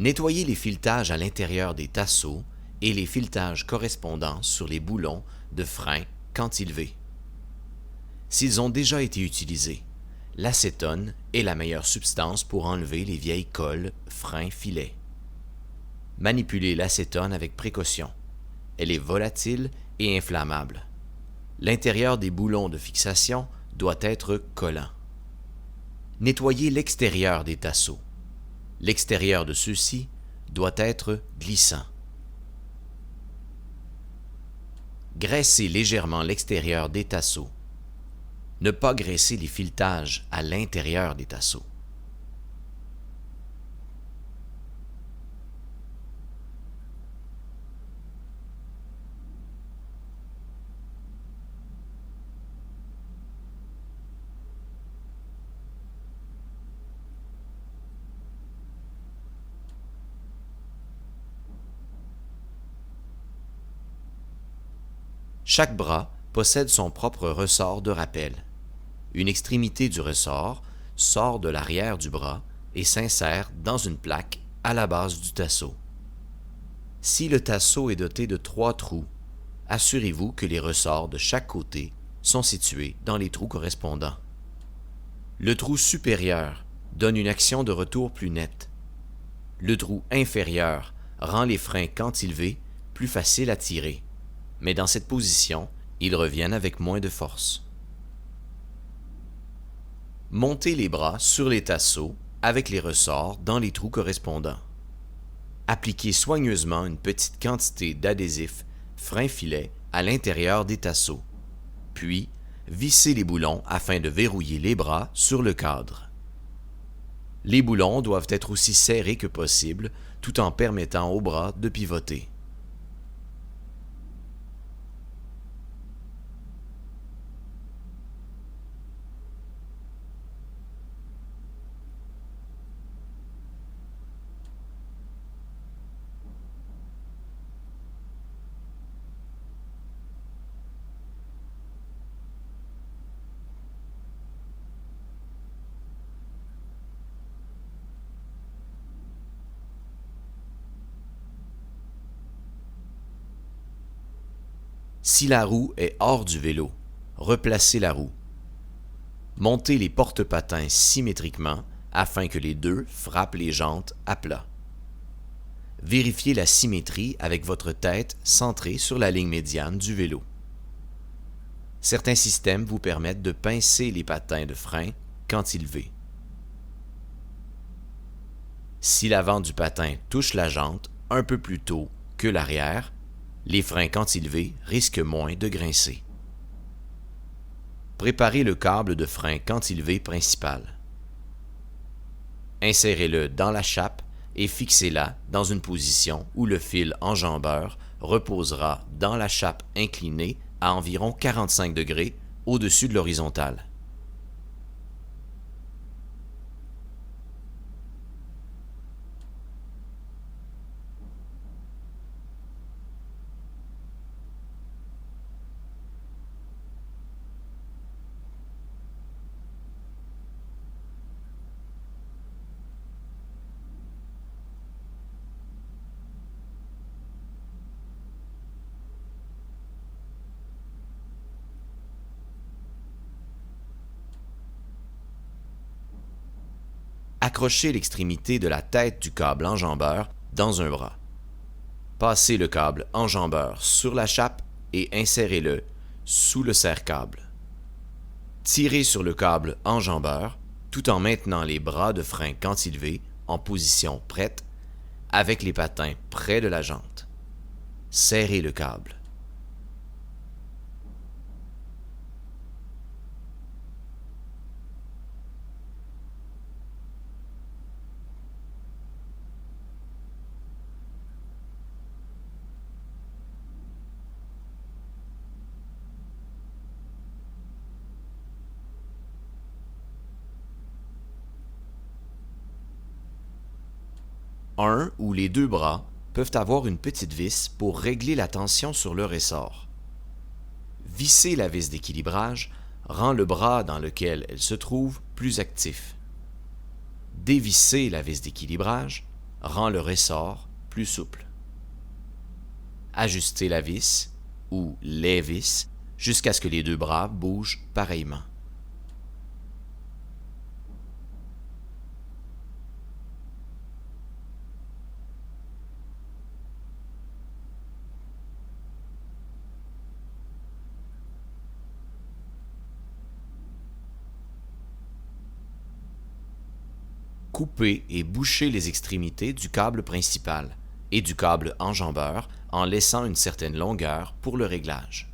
Nettoyez les filetages à l'intérieur des tasseaux et les filetages correspondants sur les boulons de frein cantilever. S'ils ont déjà été utilisés, l'acétone est la meilleure substance pour enlever les vieilles colles frein-filet. Manipulez l'acétone avec précaution. Elle est volatile et inflammable. L'intérieur des boulons de fixation doit être collant. Nettoyez l'extérieur des tasseaux. L'extérieur de ceux-ci doit être glissant. Graissez légèrement l'extérieur des tasseaux. Ne pas graisser les filetages à l'intérieur des tasseaux. Chaque bras possède son propre ressort de rappel. Une extrémité du ressort sort de l'arrière du bras et s'insère dans une plaque à la base du tasseau. Si le tasseau est doté de 3 trous, assurez-vous que les ressorts de chaque côté sont situés dans les trous correspondants. Le trou supérieur donne une action de retour plus nette. Le trou inférieur rend les freins cantilevés plus faciles à tirer, mais dans cette position, ils reviennent avec moins de force. Montez les bras sur les tasseaux avec les ressorts dans les trous correspondants. Appliquez soigneusement une petite quantité d'adhésif frein-filet à l'intérieur des tasseaux, puis vissez les boulons afin de verrouiller les bras sur le cadre. Les boulons doivent être aussi serrés que possible tout en permettant aux bras de pivoter. Si la roue est hors du vélo, replacez la roue. Montez les porte-patins symétriquement afin que les deux frappent les jantes à plat. Vérifiez la symétrie avec votre tête centrée sur la ligne médiane du vélo. Certains systèmes vous permettent de pincer les patins de frein cantilevés. Si l'avant du patin touche la jante un peu plus tôt que l'arrière, les freins cantilevés risquent moins de grincer. Préparez le câble de frein cantilevé principal. Insérez-le dans la chape et fixez-la dans une position où le fil enjambeur reposera dans la chape inclinée à environ 45 degrés au-dessus de l'horizontale. Accrochez l'extrémité de la tête du câble enjambeur dans un bras. Passez le câble enjambeur sur la chape et insérez-le sous le serre-câble. Tirez sur le câble enjambeur tout en maintenant les bras de frein cantilevés en position prête avec les patins près de la jante. Serrez le câble. Un ou les deux bras peuvent avoir une petite vis pour régler la tension sur le ressort. Visser la vis d'équilibrage rend le bras dans lequel elle se trouve plus actif. Dévisser la vis d'équilibrage rend le ressort plus souple. Ajustez la vis ou les vis jusqu'à ce que les deux bras bougent pareillement. Coupez et bouchez les extrémités du câble principal et du câble enjambeur en laissant une certaine longueur pour le réglage.